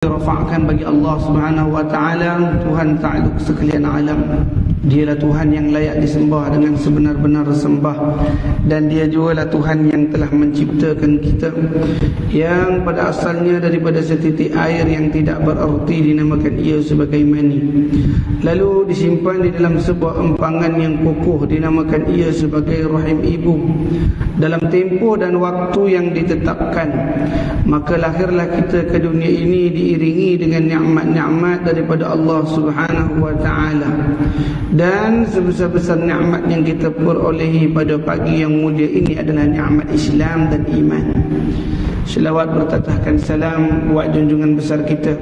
dirafa'kan bagi Allah Subhanahu wa taala, Tuhan ta'aluk sekalian alam. Dialah Tuhan yang layak disembah dengan sebenar-benar sembah, dan Dia jugalah Tuhan yang telah menciptakan kita, yang pada asalnya daripada setitik air yang tidak bererti dinamakan ia sebagai mani, lalu disimpan di dalam sebuah empangan yang kokoh dinamakan ia sebagai rahim ibu dalam tempoh dan waktu yang ditetapkan. Maka lahirlah kita ke dunia ini diiringi dengan nikmat-nikmat daripada Allah Subhanahu wa taala. Dan sebesar-besar nikmat yang kita perolehi pada pagi yang mulia ini adalah nikmat Islam dan iman. Selawat bertatahkan salam buat junjungan besar kita,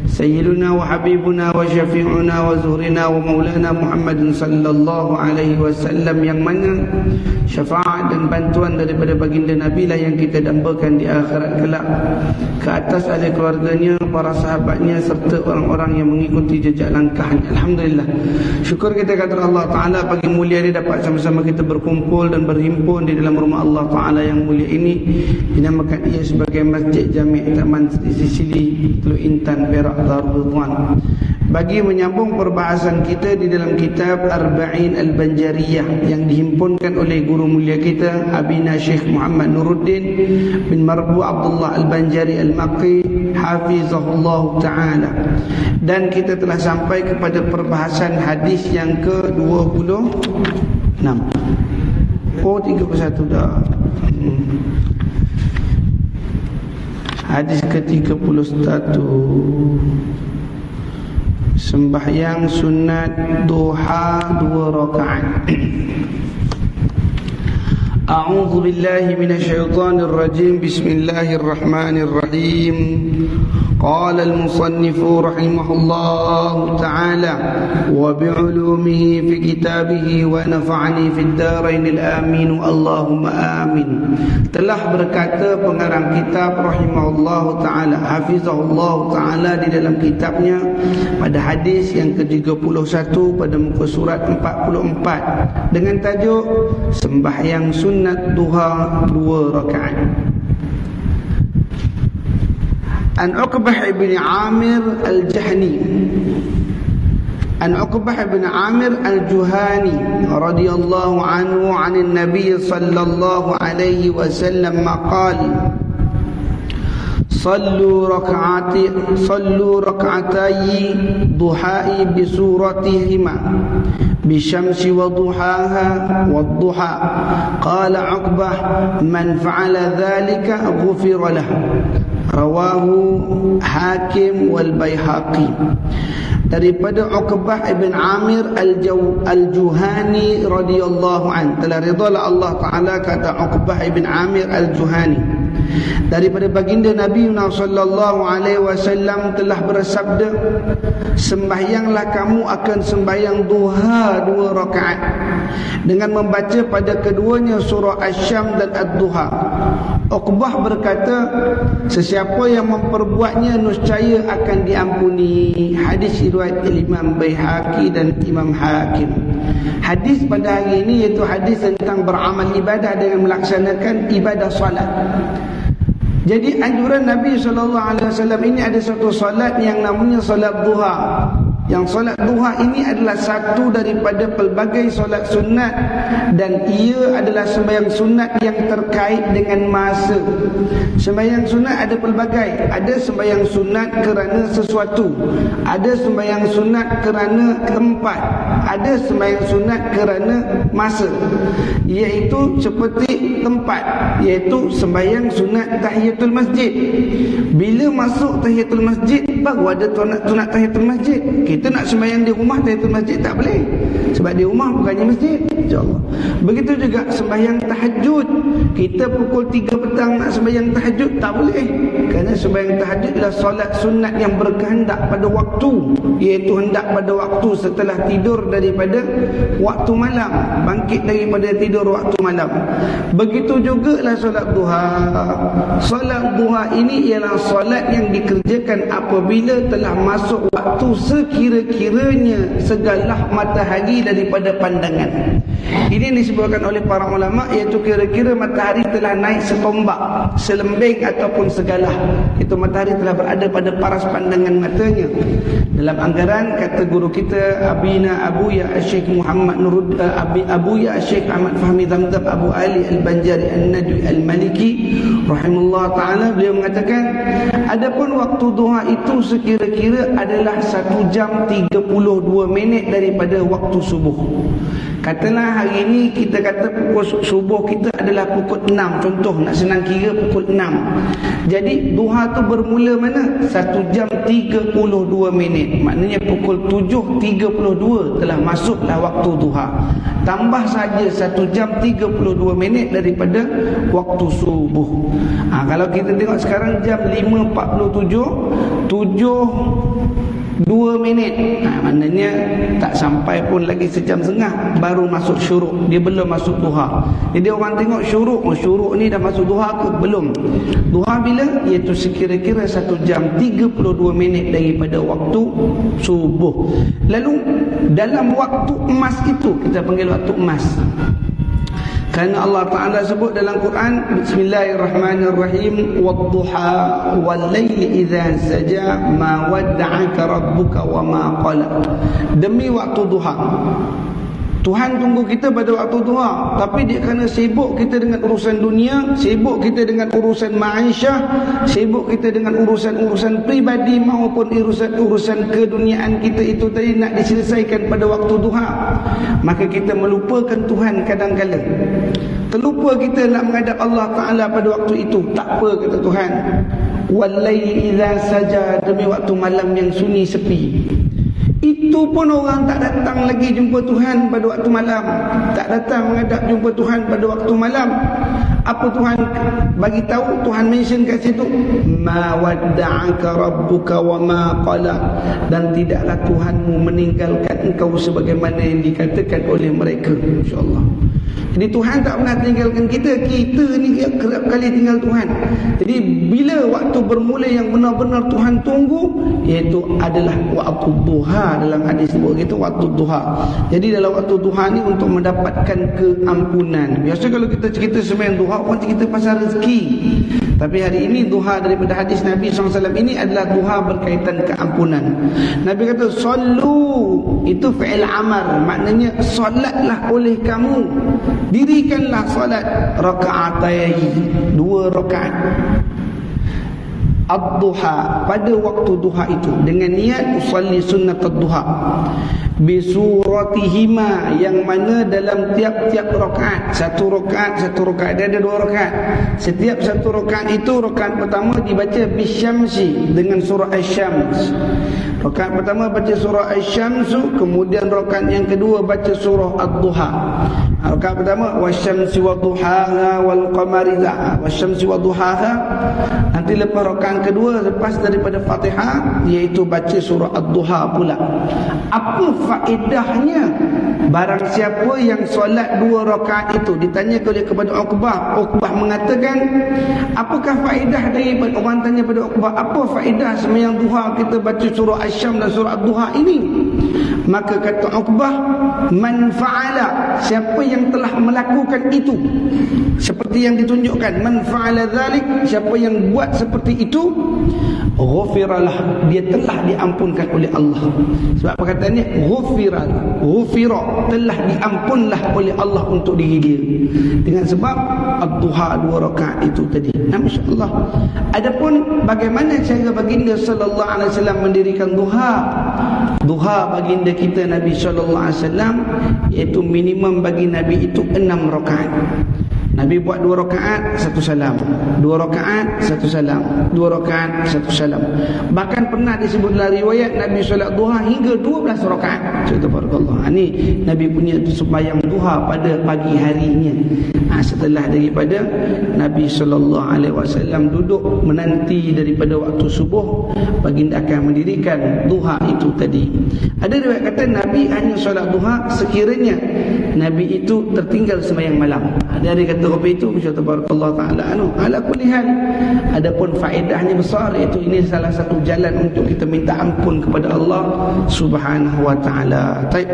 Sayyiduna wa Habibuna wa Syafi'una wa Zuhrina wa Maulana Muhammadin sallallahu alaihi wasallam, yang mana syafaat dan bantuan daripada baginda Nabi lah yang kita dambakan di akhirat kelak, ke atas ahli keluarganya, para sahabatnya, serta orang-orang yang mengikuti jejak langkahnya. Alhamdulillah, syukur kita kepada Allah Ta'ala pagi mulia ini dapat sama-sama kita berkumpul dan berhimpun di dalam rumah Allah Ta'ala yang mulia ini, dinamakan ia sebagai Masjid Jami' Taman Sisili Teluk Intan, Perak, Darul Ridwan, bagi menyambung perbahasan kita di dalam kitab Arba'in Al-Banjariyah yang dihimpunkan oleh guru mulia kita Abina Syekh Muhammad Nuruddin bin Marbu Abdullah Al-Banjari Al-Maqi Hafizahullah Ta'ala. Dan kita telah sampai kepada perbahasan hadis yang ke-26. Oh, 31 dah. Hadis ke-31, sembahyang sunat duha 2 rakaat. A'udzu billahi minasyaitonir rajim. Bismillahirrahmanirrahim. Qala al-musannif rahimahullah ta'ala wa bi'ulumihi fi kitabihi wa nafa'ani fid darain al-amin Allahumma amin. Telah berkata pengarang kitab rahimahullah ta'ala, hafizahullah ta'ala, di dalam kitabnya pada hadis yang ke-31 pada muka surat 44 dengan tajuk sembahyang sunat duha 2 rakaat. An Uqbah ibn Amir al-Jahani, An Uqbah ibn Amir al-Juhani radhiyallahu anhu 'an an-nabiy sallallahu alaihi wasallam qala sallu rak'atai duha'i bi suratihima bisyamsi wa duhaha wa duha. Qala Uqbah man fa'ala dhalika ghufira lahu. Rawahu Hakim wal Baihaqi. Daripada Uqbah ibn Amir al-Juhani radhiyallahu an, telah ridha Allah Ta'ala kata Uqbah ibn Amir al-Juhani, daripada baginda Nabi sallallahu alaihi wasallam telah bersabda, sembahyanglah kamu akan sembahyang duha 2 rakaat dengan membaca pada keduanya surah Asy-Syam dan Ad-Duha. Uqbah berkata, sesiapa yang memperbuatnya nescaya akan diampuni. Hadis riwayat Imam Baihaqi dan Imam Hakim. Hadis pada hari ini iaitu hadis tentang beramal ibadah dengan melaksanakan ibadah salat. Jadi anjuran Nabi SAW ini ada satu salat yang namanya salat duha. Yang solat duha ini adalah satu daripada pelbagai solat sunat, dan ia adalah sembahyang sunat yang terkait dengan masa. Sembahyang sunat ada pelbagai. Ada sembahyang sunat kerana sesuatu, ada sembahyang sunat kerana tempat, ada sembahyang sunat kerana masa. Iaitu seperti tempat, iaitu sembahyang sunat tahiyatul masjid. Bila masuk tahiyatul masjid baru ada sunat tahiyatul masjid. Kita nak sembahyang di rumah tahiyatul masjid tak boleh, sebab di rumah bukannya masjid, insya-Allah. Begitu juga sembahyang tahajud. Kita pukul 3 petang nak sembahyang tahajud tak boleh, kerana sembahyang tahajud adalah solat sunat yang berkehendak pada waktu, iaitu hendak pada waktu setelah tidur daripada waktu malam, bangkit daripada tidur waktu malam. Begitu jugalah solat duha. Solat duha ini ialah solat yang dikerjakan apabila telah masuk waktu sekira-kiranya segalah matahari daripada pandangan. Ini disebutkan oleh para ulama, iaitu kira-kira matahari telah naik setombak, selembing ataupun segalah. Itu matahari telah berada pada paras pandangan matanya. Dalam anggaran kata guru kita Abina Abuya Syekh Muhammad Nurud Abuya Syekh Ahmad Fahmi Zamzam Abu Ali Al-Banjari An-Nadwi Al-Maliki rahimahullah taala, beliau mengatakan adapun waktu duha itu sekira-kira adalah 1 jam 32 minit daripada waktu subuh. Katalah hari ini kita kata pukul subuh kita adalah pukul 6, contoh nak senang kira pukul 6. Jadi duha tu bermula mana? 1 jam 32 minit. Maknanya pukul 7.32 telah masuklah waktu duha. Tambah saja 1 jam 32 minit daripada waktu subuh. Kalau kita tengok sekarang jam 5.47, 2 minit, maknanya tak sampai pun lagi sejam setengah baru masuk syuruk. Dia belum masuk duha. Jadi orang tengok syuruk, syuruk ni dah masuk duha ke? Belum. Duha bila? Iaitu sekira-kira 1 jam 32 minit daripada waktu subuh. Lalu dalam waktu emas itu, kita panggil waktu emas, kerana Allah Ta'ala sebut dalam Quran, Bismillahirrahmanirrahim, Wadduha wal-layli idha saja ma wadda'aka rabbuka wa ma qala. Demi waktu duha, Tuhan tunggu kita pada waktu duha, tapi dia kerana sibuk kita dengan urusan dunia, sibuk kita dengan urusan ma'isyah, sibuk kita dengan urusan-urusan pribadi maupun urusan keduniaan kita itu tadi nak diselesaikan pada waktu duha, maka kita melupakan Tuhan kadang-kala. Terlupa kita nak menghadap Allah Ta'ala pada waktu itu. Tak apa, kata Tuhan, wal-layli idza saja, demi waktu malam yang sunyi sepi. Itu pun orang tak datang lagi jumpa Tuhan pada waktu malam, tak datang menghadap jumpa Tuhan pada waktu malam. Apa Tuhan bagi tahu? Tuhan mention kat situ, ma wadda'aka rabbuka wa ma qala, dan tidaklah Tuhanmu meninggalkan engkau sebagaimana yang dikatakan oleh mereka. Insya-Allah. Jadi Tuhan tak pernah tinggalkan kita. Kita ni kerap kali tinggal Tuhan. Jadi bila waktu bermula yang benar-benar Tuhan tunggu, iaitu adalah waktu duha. Dalam hadis sebut itu waktu duha. Jadi dalam waktu duha ni untuk mendapatkan keampunan. Biasa kalau kita cerita sembahyang duha, orang cerita pasal rezeki. Tapi hari ini duha daripada hadis Nabi SAW ini adalah duha berkaitan keampunan. Nabi kata sallu, itu fi'il amar, maknanya solatlah oleh kamu, dirikanlah solat raka'atai, 2 rakaat ad-duha, pada waktu duha itu, dengan niat usalli sunnat ad-duha bisuratihima, yang mana dalam tiap-tiap rakaat, satu rakaat dia ada 2 rakaat. Setiap satu rakaat itu, rakaat pertama dibaca bisyamsi dengan surah asy-syams. Rakaat pertama baca surah asy-syams, kemudian rakaat yang kedua baca surah ad-duha. Rakaat pertama wasyamsi wadduhaha wal qamari wasyamsi wadduhaha. Nanti lepas rakaat kedua, lepas daripada Fatihah, iaitu baca surah ad-duha pula. Apa faedahnya barang siapa yang solat 2 rakaat itu? Ditanya kepada Uqbah. Uqbah mengatakan, apakah faedah daripada, orang tanya pada Uqbah, apa faedah sembahyang duha kita baca surah asy-syams dan surah ad-duha ini? Maka kata Uqbah, man fa'ala, siapa yang telah melakukan itu seperti yang ditunjukkan, man fa'ala dzalik, siapa yang buat seperti itu, ghufiralah, dia telah diampunkan oleh Allah. Sebab perkataannya ghufira, telah diampunlah oleh Allah untuk diri dia, dengan sebab ad-duha 2 rakaat itu tadi. Masya-Allah. Adapun bagaimana cara baginda sallallahu alaihi wasallam mendirikan duha? Duha baginda kita Nabi sallallahu alaihi wasallam, iaitu minimum bagi Nabi itu 6 rakaat. Nabi buat 2 rakaat, 1 salam, 2 rakaat, 1 salam, 2 rakaat, 1 salam. Bahkan pernah disebut dalam riwayat Nabi solat duha hingga 12 rakaat. Subhanallah. Ini Nabi punya sembahyang duha pada pagi harinya. Setelah daripada Nabi SAW duduk menanti daripada waktu subuh, baginda akan mendirikan duha itu tadi. Ada riwayat kata Nabi hanya solat duha sekiranya Nabi itu tertinggal sembahyang malam. Ada kata kopi itu, masya-Allah tabarakallah taala ala kulli hal. Adapun faedahnya besar, iaitu ini salah satu jalan untuk kita minta ampun kepada Allah Subhanahu wa taala. Baik.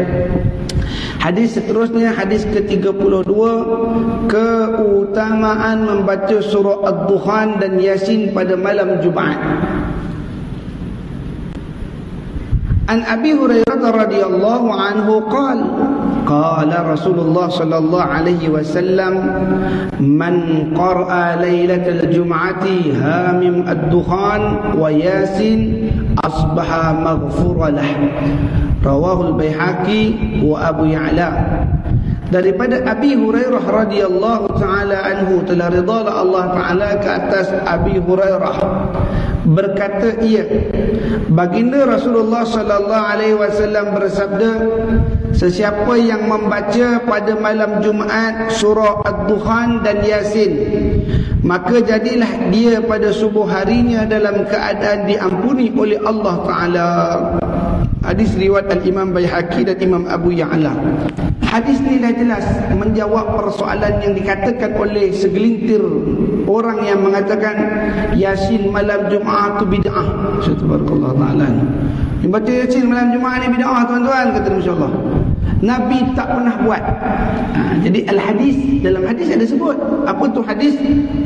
Hadis seterusnya, hadis ke-32, keutamaan membaca surah Ad-Dukhan dan Yasin pada malam Jumaat. An Abi Hurairah radhiyallahu anhu qala qala Rasulullah sallallahu alaihi wasallam man qara'a lailatal jum'ati hamim ad-dukhan wa yasin asbaha maghfura lah. Rawahul Baihaqi wa Abu Ya'la. Daripada Abi Hurairah radhiyallahu taala anhu, telah ridha Allah taala ke atas Abi Hurairah, berkata ia, baginda Rasulullah sallallahu alaihi wasallam bersabda, sesiapa yang membaca pada malam Jumaat surah Ad-Dukhan dan Yasin, maka jadilah dia pada subuh harinya dalam keadaan diampuni oleh Allah taala. Hadis riwayat Al-Imam Baihaqi dan Imam Abu Ya'la. Hadis ni dah jelas menjawab persoalan yang dikatakan oleh segelintir orang yang mengatakan Yasin malam Jumaat itu bid'ah. Subhanallah taala. Membaca Yasin malam Jumaat ni bid'ah tuan-tuan, kata Masya-Allah. Nabi tak pernah buat. Jadi al-hadis, dalam hadis ada sebut. Apa tu hadis?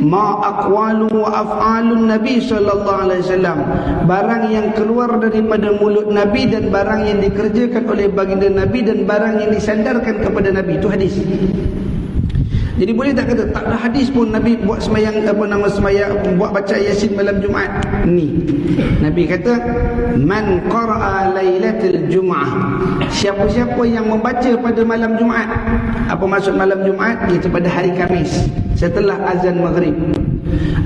Ma aqwalu wa af'alun Nabi sallallahu alaihi wasallam. Barang yang keluar daripada mulut Nabi dan barang yang dikerjakan oleh baginda Nabi dan barang yang disandarkan kepada Nabi. Itu hadis. Jadi boleh tak kata tak ada hadis pun Nabi buat semayang buat baca Yasin malam Jumaat ni. Nabi kata man qara'a lailatul jum'ah, siapa-siapa yang membaca pada malam Jumaat. Apa maksud malam Jumaat? Iaitu pada hari Khamis setelah azan maghrib.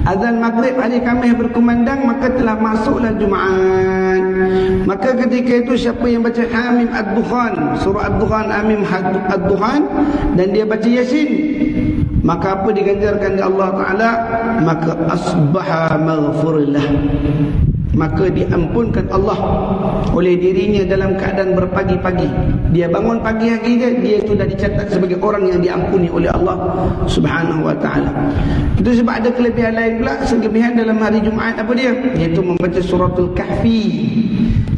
Azan maghrib hari Khamis berkumandang, maka telah masuklah Jumaat. Maka ketika itu siapa yang baca Hamim Ad-Dukhan, surah Ad-Dukhan, Hamim Ad-Dukhan, dan dia baca Yasin, maka apa diganjarkan oleh Allah Ta'ala? Maka asbaha maghfurlah, maka diampunkan Allah oleh dirinya dalam keadaan berpagi-pagi. Dia bangun pagi hari dia itu dah dicatat sebagai orang yang diampuni oleh Allah Subhanahu wa taala. Itu sebab ada kelebihan lain pula, kelebihan dalam hari Jumaat apa dia? Iaitu membaca suratul Kahfi.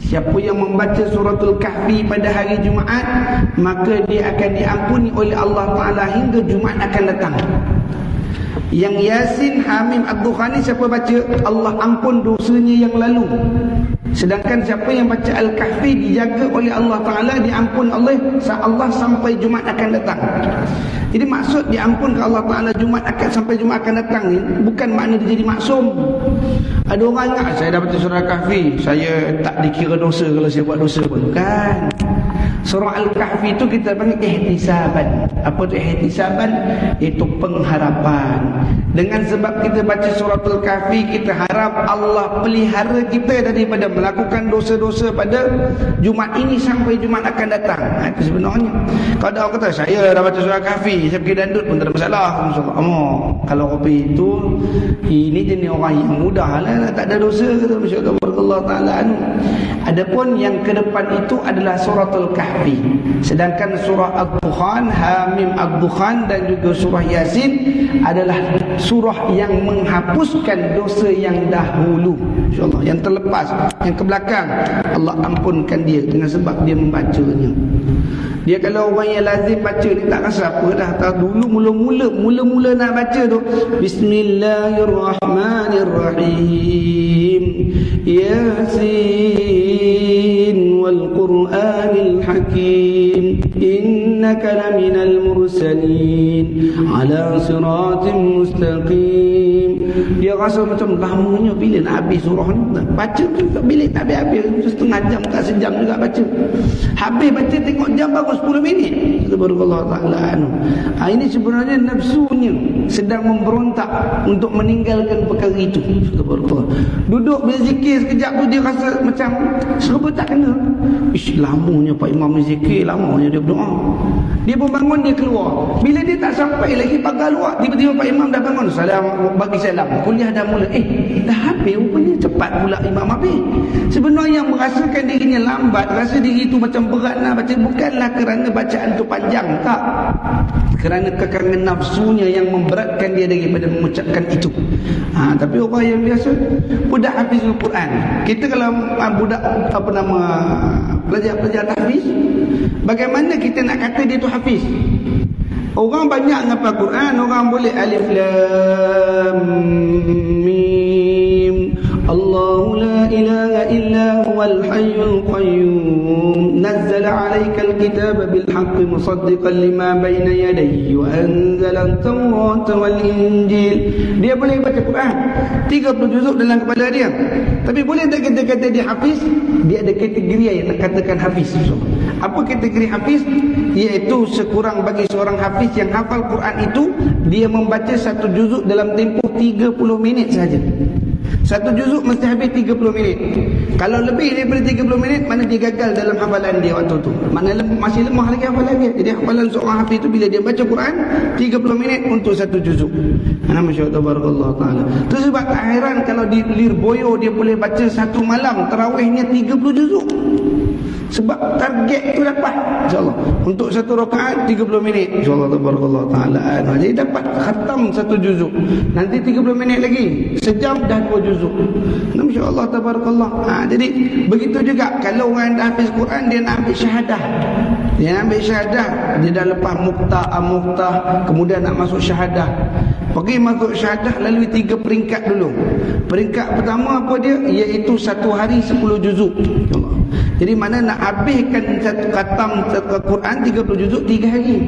Siapa yang membaca suratul Kahfi pada hari Jumaat, maka dia akan diampuni oleh Allah Ta'ala hingga Jumaat akan datang. Yang Yasin Hamim Ad-Dukhan ni siapa baca, Allah ampun dosanya yang lalu. Sedangkan siapa yang baca Al-Kahfi dijaga oleh Allah Ta'ala, diampun oleh Allah sampai Jumaat akan datang. Jadi maksud diampunkan Allah Ta'ala sampai Jumaat akan datang ni bukan makna dia jadi maksum. Ada orang ingat saya dah baca surah Kahfi, saya tak dikira dosa kalau saya buat dosa pun. Bukan. Surah Al-Kahfi itu kita panggil ihtisaban. Apa itu ihtisaban? Itu pengharapan. Dengan sebab kita baca surah Al-Kahfi, kita harap Allah pelihara kita daripada melakukan dosa-dosa pada Jumaat ini sampai Jumaat akan datang. Itu sebenarnya. Kalau ada orang kata saya dah baca surah Kahfi, saya pergi dandut pun tak ada masalah. Kalau kopi itu, ini jenis orang yang mudah lah, tak ada dosa, kata Allah Ta'ala. Adapun yang ke depan itu adalah suratul Kahfi. Sedangkan surah Ad-Dukhan, Hamim Ad-Dukhan dan juga surah Yasin adalah surah yang menghapuskan dosa yang dahulu, InsyaAllah, yang terlepas, yang ke belakang. Allah ampunkan dia dengan sebab dia membacanya. Dia kalau orang yang lazim baca ni tak rasa apa dah. Dulu mula-mula nak baca tu, Bismillahirrahmanirrahim, Yasin wal Qur'anil Hakim, innaka laminal mursalin ala siratim mustaqim. Dia rasa macam lamanya bila nak habis surah ni. Baca tu bila tak habis-habis, setengah jam tak sejam juga baca. Habis baca tengok jam baru 10 minit. Subhanallah Ta'ala. Ini sebenarnya nafsunya sedang memberontak untuk meninggalkan perkara itu. Subhanallah. Duduk berzikir sekejap tu dia rasa macam serba tak kena. Ish, lamanya Pak Imam berzikir, lamanya dia berdoa. Dia pun bangun, dia keluar. Bila dia tak sampai lagi pagar luar, tiba-tiba Pak Imam dah bangun, salam, bagi salam, kuliah dah mula. Dah habis rupanya, cepat pula Imam habis. Sebenarnya yang merasakan dirinya lambat, rasa diri itu macam berat nak baca, bukanlah kerana bacaan itu panjang, tak, kerana kekangan nafsunya yang memberatkan dia daripada mengucapkan itu. Tapi orang yang biasa, budak hafizul Quran, kita kalau budak pelajar tahfiz, bagaimana kita nak kata dia tu hafiz? Orang banyak ngapal Quran, orang boleh alif lam mim, Allahu la ilaha illa huwal hayyul qayyum, nazzala 'alaikal kitaba bil haqqi musaddiqan lima bayna yadayhi wa anzala at-taurata wal injil. Dia boleh baca Quran 30 juzuk dalam kepala dia. Tapi boleh tak kita kata dia hafiz? Dia ada kategori yang nak katakan hafiz. Apa kategori hafiz? Iaitu sekurang bagi seorang hafiz yang hafal Quran itu, dia membaca satu juzuk dalam tempoh 30 minit saja. Satu juzuk mesti habis 30 minit. Kalau lebih daripada 30 minit, mana dia gagal dalam hafalan dia waktu tu. Mana masih lemah lagi hafalan dia. Jadi hafalan seorang hafiz itu bila dia baca Quran 30 minit untuk satu juzuk. Masya-Allah tabarakallah taala. Itu sebab tak heran kalau di Lirboyo dia boleh baca satu malam tarawihnya 30 juzuk. Sebab target tu dapat, insya-Allah. Untuk satu rakaat 30 minit, insya-Allah tabarakallah taala. Jadi dapat khatam satu juzuk. Nanti 30 minit lagi, sejam dah 2 juzuk. Masya-Allah tabarakallah. Jadi begitu juga kalau orang dah habis Quran, dia nak ambil syahadah. Dia nak ambil syahadah, dia dah lepas muqtah, kemudian nak masuk syahadah. Pergi masuk syahadah lalui 3 peringkat dulu. Peringkat pertama apa dia? Iaitu satu hari 10 juzuk. Jadi mana nak habiskan satu khatam Quran 30 juzuk 3 hari.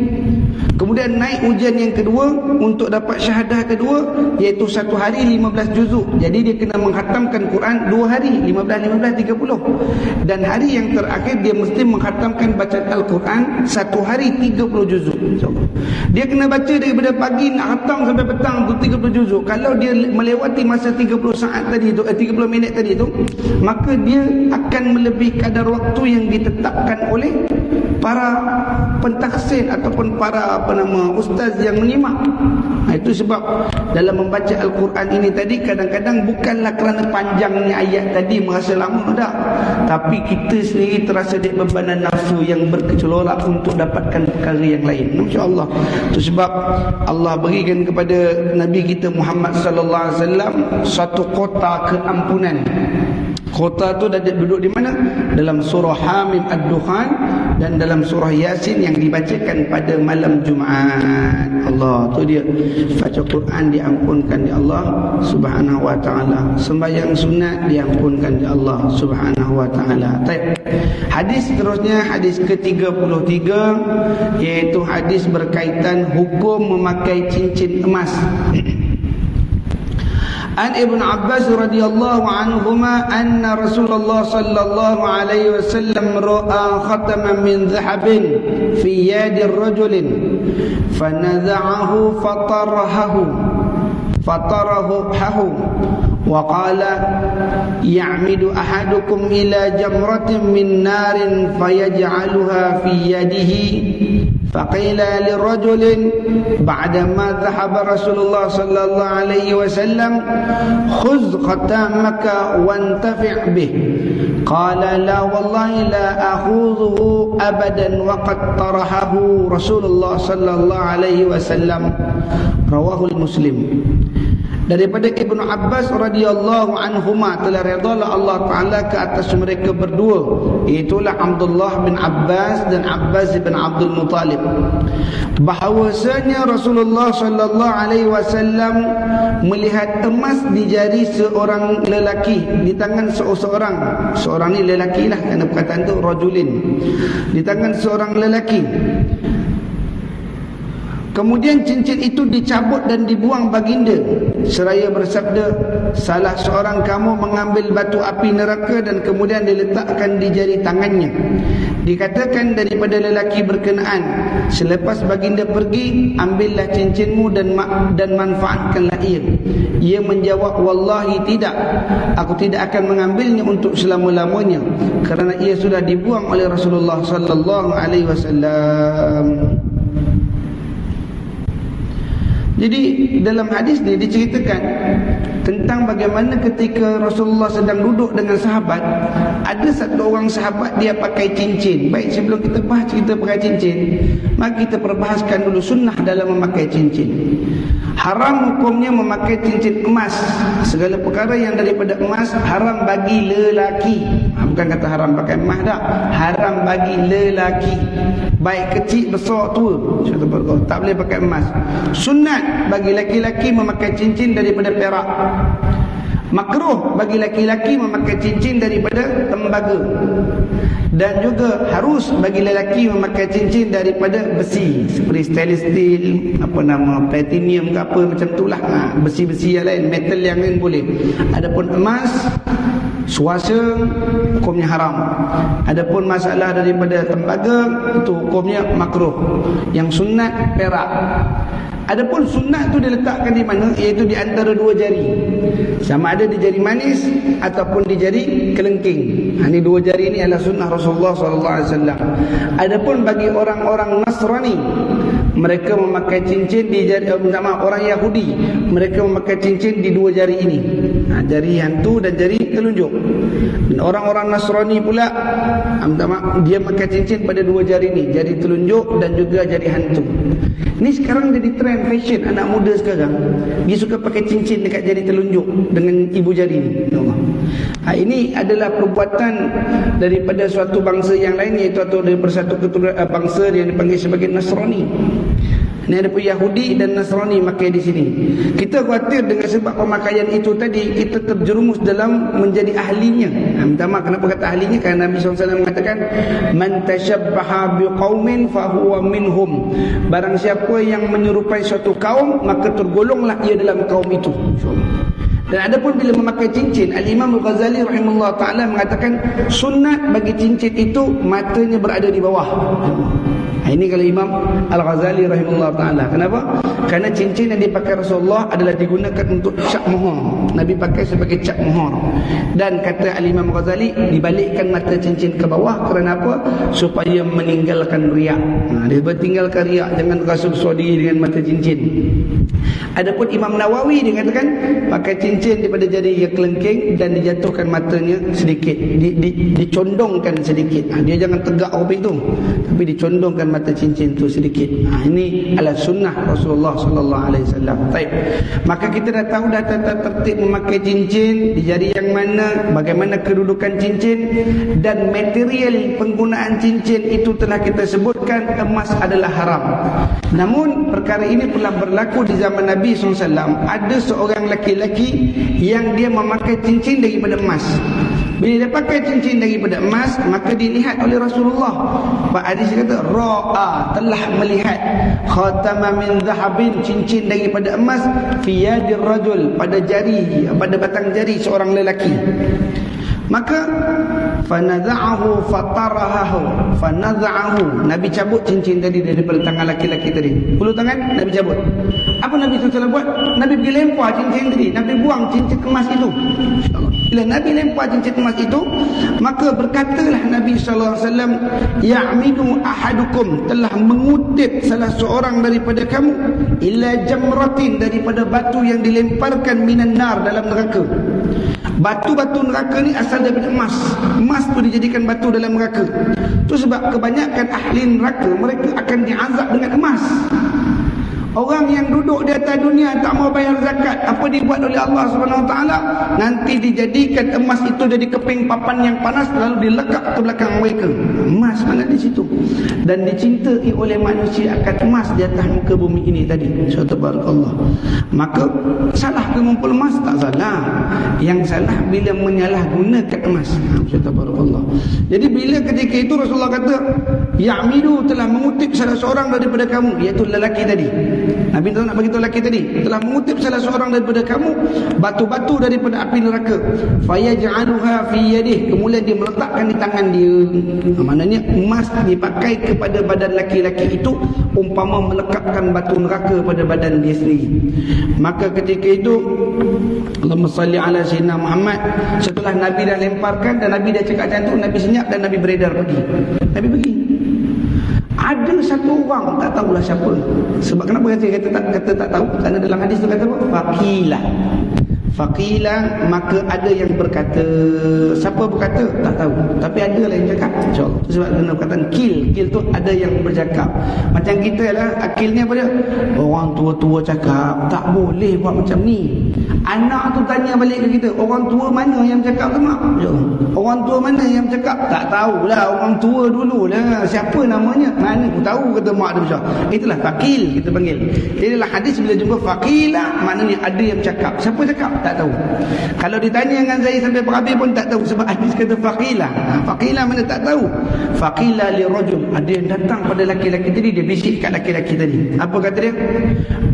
Kemudian naik ujian yang kedua untuk dapat syahadah kedua, iaitu satu hari 15 juzuk. Jadi dia kena menghatamkan Quran 2 hari, 15, 30. Dan hari yang terakhir dia mesti menghatamkan bacaan Al-Quran satu hari 30 juzuk. Dia kena baca daripada pagi nak khatam sampai petang tu 30 juzuk. Kalau dia melewati masa 30 saat tadi tu, 30 minit tadi tu, maka dia akan melebihi kadar waktu yang ditetapkan oleh para pentaksir ataupun para ustaz yang menyimak. Itu sebab dalam membaca Al-Quran ini tadi, kadang-kadang bukanlah kerana panjangnya ayat tadi merasa lama dah, tapi kita sendiri terasa dia bebanan nafsu yang berkecolak untuk dapatkan perkara yang lain. Masya-Allah. Itu sebab Allah berikan kepada Nabi kita Muhammad sallallahu alaihi wasallam satu kota keampunan. Kota tu dah duduk di mana? Dalam surah Hamim Ad-Dukhan dan dalam surah Yasin yang dibacakan pada malam Jumaat. Allah tu dia. Baca Quran diampunkan di Allah Subhanahu wa taala. Sembahyang sunat diampunkan di Allah Subhanahu wa taala. Baik. Hadis seterusnya, hadis ke-33, iaitu hadis berkaitan hukum memakai cincin emas. An Ibn Abbas radhiyallahu anhuma anna Rasulullah sallallahu alaihi wasallam ra'a khataman min dhahabin fi yadi rajulin fanaza'ahu fatarahu wa qala ya'midu ahadukum ila jamratin min narin fayaj'aluha fi yadihi. فقيل للرجل بعدما ذهب رسول الله صلى الله عليه وسلم خذ ختامك وانتفع به. قال لا والله لا أخذه أبدا وقد طرحه رسول الله صلى الله عليه وسلم. رواه المسلم. Daripada Ibnu Abbas radhiyallahu anhuma, telah redhalah Allah Taala ke atas mereka berdua, itulah Abdullah bin Abbas dan Abbas bin Abdul Muttalib, bahawasanya Rasulullah sallallahu alaihi wasallam melihat emas di jari seorang lelaki, di tangan seorang ni lelaki lah, kerana perkataan tu rajulin, di tangan seorang lelaki. Kemudian cincin itu dicabut dan dibuang baginda, seraya bersabda, salah seorang kamu mengambil batu api neraka dan kemudian diletakkan di jari tangannya. Dikatakan daripada lelaki berkenaan, selepas baginda pergi, ambillah cincinmu dan manfaatkanlah ia. Ia menjawab, wallahi tidak, aku tidak akan mengambilnya untuk selama-lamanya, kerana ia sudah dibuang oleh Rasulullah sallallahu alaihi wasallam. Jadi dalam hadis ni diceritakan tentang bagaimana ketika Rasulullah sedang duduk dengan sahabat, ada satu orang sahabat dia pakai cincin. Baik, sebelum kita bahas cerita pakai cincin, mari kita perbahaskan dulu sunnah dalam memakai cincin. Haram hukumnya memakai cincin emas. Segala perkara yang daripada emas haram bagi lelaki. Bukan kata haram pakai emas dah, haram bagi lelaki, baik kecil, besar, tua. Tak boleh pakai emas. Sunat bagi laki-laki memakai cincin daripada perak. Makruh bagi laki-laki memakai cincin daripada tembaga. Dan juga harus bagi lelaki memakai cincin daripada besi, seperti stainless steel, platinum ke apa macam itulah. Besi-besi yang lain, metal yang lain boleh. Adapun emas, suasa, hukumnya haram. Adapun masalah daripada tembaga, itu hukumnya makruh. Yang sunat perak. Adapun sunat tu diletakkan di mana? Iaitu di antara dua jari. Sama ada di jari manis ataupun di jari kelengking. Ini dua jari ini adalah sunnah Rasulullah SAW. Adapun bagi orang-orang Nasrani, mereka memakai cincin di jari, orang Yahudi, mereka memakai cincin di dua jari ini. Jari hantu dan jari telunjuk. Dan orang-orang Nasrani pula, dia memakai cincin pada dua jari ini, jari telunjuk dan juga jari hantu. Ini sekarang jadi trend fashion anak muda sekarang. Dia suka pakai cincin dekat jari telunjuk dengan ibu jari ni. Ini adalah perbuatan daripada suatu bangsa yang lain, iaitu atau daripada satu bangsa yang dipanggil sebagai Nasrani. Ini ada pun Yahudi dan Nasrani pakai di sini. Kita khawatir dengan sebab pemakaian itu tadi, kita terjerumus dalam menjadi ahlinya. Minta maaf kenapa kata ahlinya? Kerana Nabi SAW mengatakan, man tashabbaha biqaumin fahuwa minhum. Barang siapa yang menyerupai suatu kaum, maka tergolonglah ia dalam kaum itu. Dan adapun bila memakai cincin, Al-Imam Al-Ghazali rahimahullah ta'ala mengatakan sunat bagi cincin itu matanya berada di bawah. Ini kalau Imam Al-Ghazali rahimahullah ta'ala. Kenapa? Kerana cincin yang dipakai Rasulullah adalah digunakan untuk cap mohon. Nabi pakai sebagai cap mohon. Dan kata Al-Imam Al-Ghazali, dibalikkan mata cincin ke bawah. Kerana apa? Supaya meninggalkan riak. Dia bertinggalkan riak, jangan rasa besar diri dengan mata cincin. Adapun Imam Nawawi dia katakan pakai cincin daripada jari yang kelengking dan dijatuhkan matanya sedikit, dicondongkan sedikit. Dia jangan tegak apa itu, tapi dicondongkan mata cincin itu sedikit. Ini adalah sunnah Rasulullah sallallahu alaihi wasallam. Baik. Maka kita dah tahu dah tata tertib memakai cincin, di jari yang mana, bagaimana kedudukan cincin, dan material penggunaan cincin itu telah kita sebutkan, emas adalah haram. Namun perkara ini pernah berlaku di zaman Nabi SAW. Ada seorang laki-laki yang dia memakai cincin daripada emas. Bila dia pakai cincin daripada emas, maka dilihat oleh Rasulullah. Pak hadis kata, ra'a, telah melihat khatama min zahabin, cincin daripada emas, fi yadir rajul, pada jari, pada batang jari seorang lelaki. Maka fanaza'ahu fatarahahu, fanaza'ahu, Nabi cabut cincin tadi daripada tangan laki-laki tadi. Hulu tangan Nabi cabut. Apa Nabi SAW buat? Nabi pergi lempar cincin tadi, Nabi buang cincin emas itu. Bila Nabi lempar cincin emas itu, maka berkatalah Nabi SAW, ya'minu ahadukum, telah mengutip salah seorang daripada kamu, ila jamratin, daripada batu yang dilemparkan minan nar, dalam neraka. Batu-batu neraka ni asal daripada emas. Emas tu dijadikan batu dalam neraka. Tu sebab kebanyakan ahli neraka, mereka akan diazab dengan emas. Orang yang duduk di atas dunia tak mau bayar zakat, apa dibuat oleh Allah SWT? Nanti dijadikan emas itu jadi keping papan yang panas, lalu dilekap ke belakang mereka. Emas mana di situ. Dan dicintai oleh manusia akan emas di atas muka bumi ini tadi. Subhanallah. Maka salah ke mengumpul emas? Tak salah. Yang salah bila menyalahgunakan emas. Subhanallah. Jadi bila ketika itu Rasulullah kata, ya'midu, telah mengutip salah seorang daripada kamu, iaitu lelaki tadi. Nabi nak beritahu lelaki tadi, telah mengutip salah seorang daripada kamu batu-batu daripada api neraka, fayaj'aluha fi yadihi, kemudian dia meletakkan di tangan dia. Maknanya emas dipakai kepada badan laki-laki itu umpama melekapkan batu neraka pada badan dia sendiri. Maka ketika itu, Allahumma salli ala sayyidina Muhammad, setelah Nabi dah lemparkan dan Nabi dah cakap macam tu, Nabi senyap dan Nabi beredar pergi. Nabi pergi. Ada satu orang tak tahulah siapa. Sebab kenapa kata tak tahu? Kerana dalam hadis tu kata apa? Faqila, maka ada yang berkata. Siapa berkata? Tak tahu. Tapi ada lah yang cakap, insyaAllah. Itu sebab kena perkataan kil tu ada yang bercakap. Macam kita lah, akilnya apa dia? Orang tua-tua cakap tak boleh buat macam ni. Anak tu tanya balik ke kita, orang tua mana yang cakap tu mak? Orang tua mana yang cakap? Tak tahulah, orang tua dulu lah. Siapa namanya? Mana aku tahu, kata mak dia macam. Itulah faqil kita panggil. Jadi dalam hadis bila jumpa faqila, maknanya ada yang cakap. Siapa cakap? Tak tahu. Kalau ditanya dengan saya sampai berhabis pun tak tahu, sebab hadis kata faqila. Faqila mana tak tahu. Faqila li rajul, ada yang datang pada laki-laki tadi, dia bisik kat laki-laki tadi. Apa kata dia?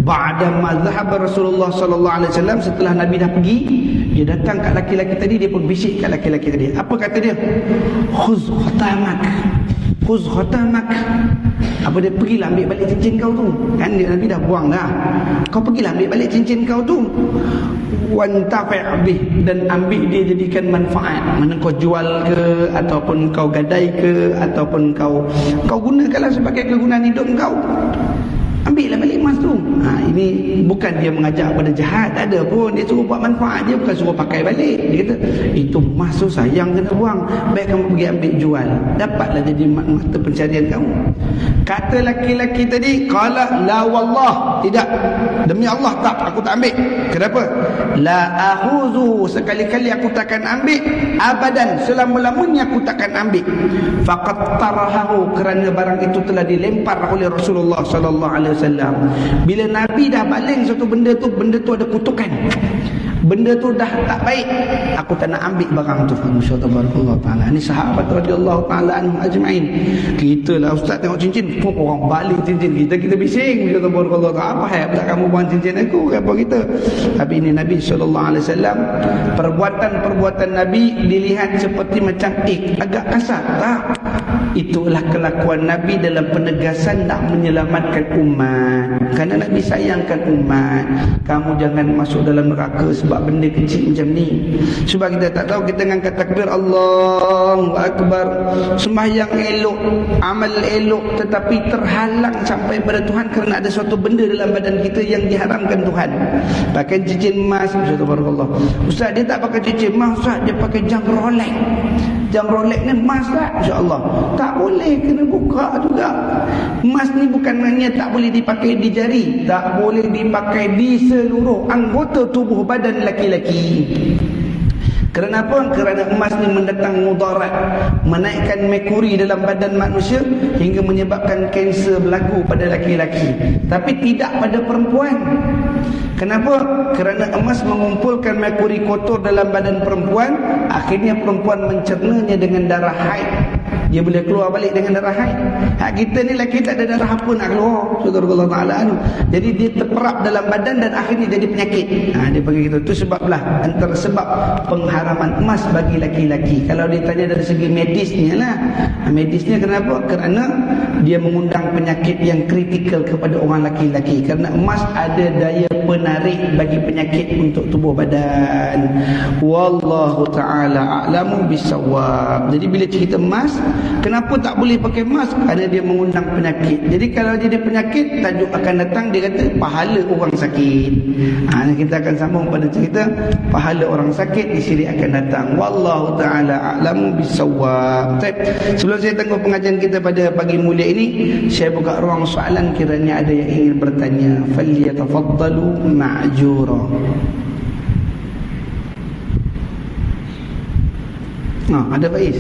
Ba'da ma dhahaba Rasulullah sallallahu alaihi wasallam, setelah Nabi dah pergi, dia datang kat laki-laki tadi, dia pun bisik kat laki-laki tadi. Apa kata dia? Khuz khatamak. Apa dia? Pergilah ambil balik cincin kau tu. Kan dia, Nabi dah buang dah. Kau pergilah ambil balik cincin kau tu. Wantafi' bih, dan ambil dia jadikan manfaat. Mana kau jual ke, ataupun kau gadai ke, ataupun kau gunakanlah sebagai kegunaan hidup kau. Ambillah balik emas tu. Ini bukan dia mengajak pada jahat, tak ada pun. Dia suruh buat manfaat, dia bukan suruh pakai balik. Dia kata, itu emas tu sayang kena buang, baik kamu pergi ambil jual, dapatlah jadi mata pencarian kamu. Kata laki-laki tadi, qala la wallah, tidak, demi Allah tak, aku tak ambil. Kenapa? La akhuzu, sekali-kali aku takkan ambil, abadan, selama-lamanya aku takkan ambil. Faqad tarahahu, kerana barang itu telah dilempar oleh Rasulullah sallallahu alaihi wasallam. Bila Nabi dah baling satu benda tu ada kutukan, benda tu dah tak baik, aku tak nak ambil barang tu. Masyaallah taala. Ini sahabat radhiyallahu taala anhum ajma'in. Kita lah ustaz tengok cincin, orang baling cincin kita bising. Masyaallah taala, apa hal tak kamu buang cincin aku, apa kita? Tapi ini Nabi sallallahu alaihi wasallam, perbuatan Nabi dilihat seperti macam agak kasar. Tak, itulah kelakuan Nabi dalam penegasan nak menyelamatkan umat. Kerana Nabi sayangkan umat. Kamu jangan masuk dalam neraka sebab benda kecil macam ni. Sebab kita tak tahu, kita dengan kata takbir Allahu Akbar, sembahyang elok, amal elok, tetapi terhalang sampai pada Tuhan kerana ada suatu benda dalam badan kita yang diharamkan Tuhan. Pakai cincin emas, subhanallah. Ustaz dia tak pakai cincin emas, Ustaz dia pakai jam Rolex. Jam Rolex ni emas tak? InsyaAllah tak boleh, kena buka juga. Emas ni bukan hanya tak boleh dipakai di jari, tak boleh dipakai di seluruh anggota tubuh badan laki-laki. Kerana apa? Kerana emas ni mendatang mudarat, menaikkan merkuri dalam badan manusia hingga menyebabkan kanser berlaku pada laki-laki, tapi tidak pada perempuan. Kenapa? Kerana emas mengumpulkan merkuri kotor dalam badan perempuan, akhirnya perempuan mencernanya dengan darah haid. Dia boleh keluar balik dengan darah haid. Hak kita ni lelaki tak ada darah apa nak keluar. Subhanallah taala anu. Jadi dia terperap dalam badan dan akhirnya jadi penyakit. Dia panggil gitu. Itu sebablah antara sebab pengharaman emas bagi laki-laki. Kalau ditanya dari segi medisnya lah. Medisnya kenapa? Kerana dia mengundang penyakit yang kritikal kepada orang laki-laki. Kerana emas ada daya penarik bagi penyakit untuk tubuh badan. Wallahu taala a'lamu bisawab. Jadi bila cerita emas, kenapa tak boleh pakai emas? Kerana dia mengundang penyakit. Jadi kalau jadi penyakit, tajuk akan datang, dia kata pahala orang sakit. Kita akan sambung pada cerita pahala orang sakit di sini akan datang. Wallahu taala a'lamu bisawab. Sebelum saya tengok pengajian kita pada pagi mulia ini, saya buka ruang soalan kiranya ada yang ingin bertanya. Falyatafaddalu ma'jura. Ada Faiz?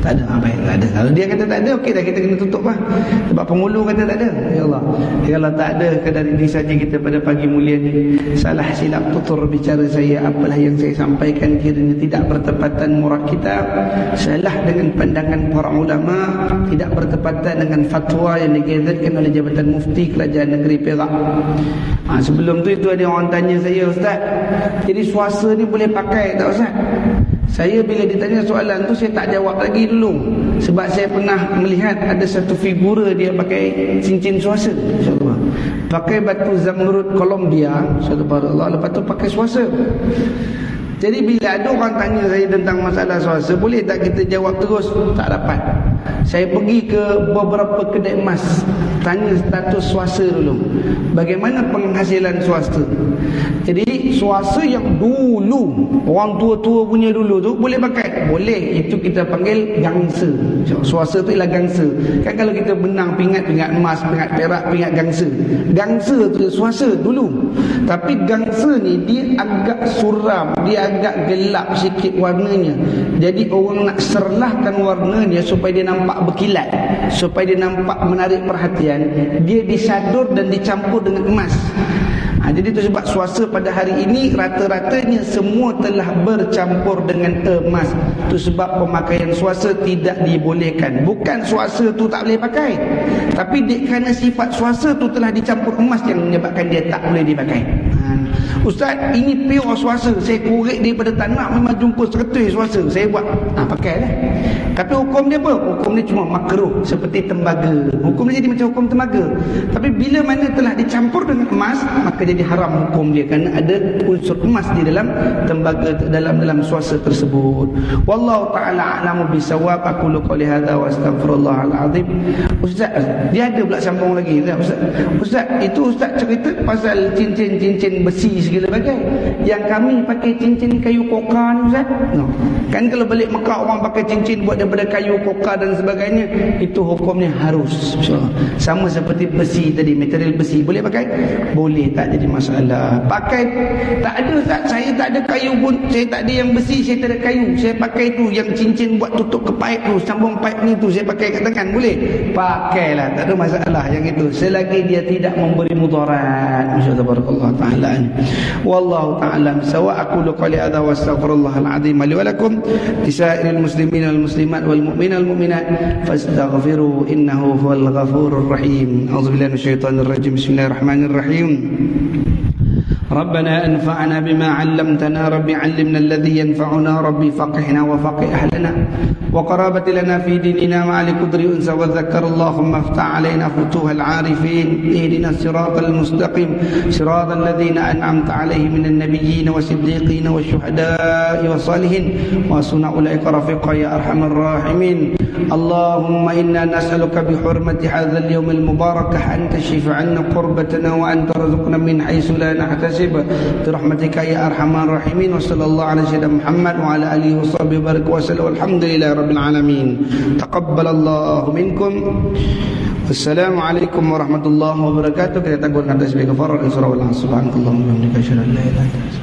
Tak ada. Baik, tak ada. Kalau dia kata tak ada, okey dah, kita kena tutup lah. Sebab penghulu kata tak ada. Ya Allah. Kalau tak ada, kadar ini saja kita pada pagi mulia ni. Salah silap tutur bicara saya, apalah yang saya sampaikan kiranya tidak bertepatan murah kitab, salah dengan pandangan para ulama, tidak bertepatan dengan fatwa yang digazetkan oleh Jabatan Mufti Kerajaan Negeri Perak. Sebelum tu itu ada orang tanya saya, Ustaz, jadi suasa ni boleh pakai tak Ustaz? Saya bila ditanya soalan tu, saya tak jawab lagi dulu. Sebab saya pernah melihat ada satu figura dia pakai cincin suasa, insyaAllah, pakai batu zamrud Colombia, subhanallah, lepas tu pakai suasa. Jadi bila ada orang tanya saya tentang masalah suasa, boleh tak kita jawab terus? Tak dapat. Saya pergi ke beberapa kedai emas, tanya status swasta dulu, bagaimana penghasilan swasta. Jadi swasta yang dulu, orang tua-tua punya dulu tu boleh pakai? Boleh. Itu kita panggil gangsa. Swasta tu ialah gangsa. Kan kalau kita benang pingat emas, pingat perak, pingat gangsa. Gangsa tu swasta dulu. Tapi gangsa ni dia agak suram, dia agak gelap sikit warnanya. Jadi orang nak serlahkan warnanya supaya dia nampak berkilat, supaya dia nampak menarik perhatian, dia disadur dan dicampur dengan emas. Jadi itu sebab swasta pada hari ini rata-ratanya semua telah bercampur dengan emas. Itu sebab pemakaian swasta tidak dibolehkan. Bukan swasta tu tak boleh pakai, tapi kerana sifat swasta tu telah dicampur emas yang menyebabkan dia tak boleh dipakai. Ustaz, ini pure swasta, saya korek daripada tanah, memang jumpa seketui swasta, saya buat, pakailah. Tapi hukum dia apa? Hukum dia cuma makruh, seperti tembaga. Hukum dia jadi macam hukum tembaga. Tapi bila mana telah dicampur dengan emas, maka jadi haram hukum dia, kerana ada unsur emas di dalam tembaga, dalam swasta tersebut. Wallahu ta'ala a'lamu bisawab. Aqulu qawli hadza wa astaghfirullahal azim. Ustaz, dia ada pula sambung lagi. Ustaz, itu Ustaz cerita pasal cincin-cincin besi segala bagai. Yang kami pakai cincin kayu kokar ni Ustaz. No. Kan kalau balik Mekah orang pakai cincin buat daripada kayu kokar dan sebagainya, itu hukumnya harus. Sama seperti besi tadi, material besi boleh pakai? Boleh, tak jadi masalah. Pakai tak ada Ustaz, saya tak ada kayu pun, saya tak ada yang besi, saya tak ada kayu, saya pakai tu yang cincin buat tutup ke paip tu, sambung paip ni tu, saya pakai kat tangan, boleh? Pakailah, tak ada masalah yang itu, selagi dia tidak memberi mudarat. Masyaallah, barakallahu taala. Wallahu ta'ala sawa. Aqulu qali hadza wa astaghfirullahal azim li wa lakum lisairil muslimin wal muslimat wal mu'minin wal mu'minat fastaghfiru innahu huwal ghafurur rahim. A'udzubillahi minasyaitonir rajim. Bismillahirrahmanirrahim. ربنا أنفعنا بما علمتنا ربي علمنا الذي ينفعنا ربي فقهنا وفقه أهلنا وقرابة لنا في ديننا مع لقدر أنسى وذكر اللهم افتح علينا فتوح العارفين اهدنا الصراط المستقيم صراط الذين أنعمت عليهم من النبيين والصديقين والشهداء والصالحين وحسن أولئك رفيقا يا أرحم الراحمين. اللهم إنا نسألك بحرمة هذا اليوم المبارك أن تشف عنا قربتنا وأن ترزقنا من حيث لا نحتسب برحمتك يا أرحم الراحمين. وصلى الله على سيدنا محمد وعلى آله وصحبه وبارك وسلم والحمد لله رب العالمين. تقبل الله منكم. السلام عليكم ورحمة الله وبركاته. Kita tangguhkan tasbih kafarah dan surah al-Asr. Subhanakallahumma wa bihamdika asyhadu an la ilaha illa anta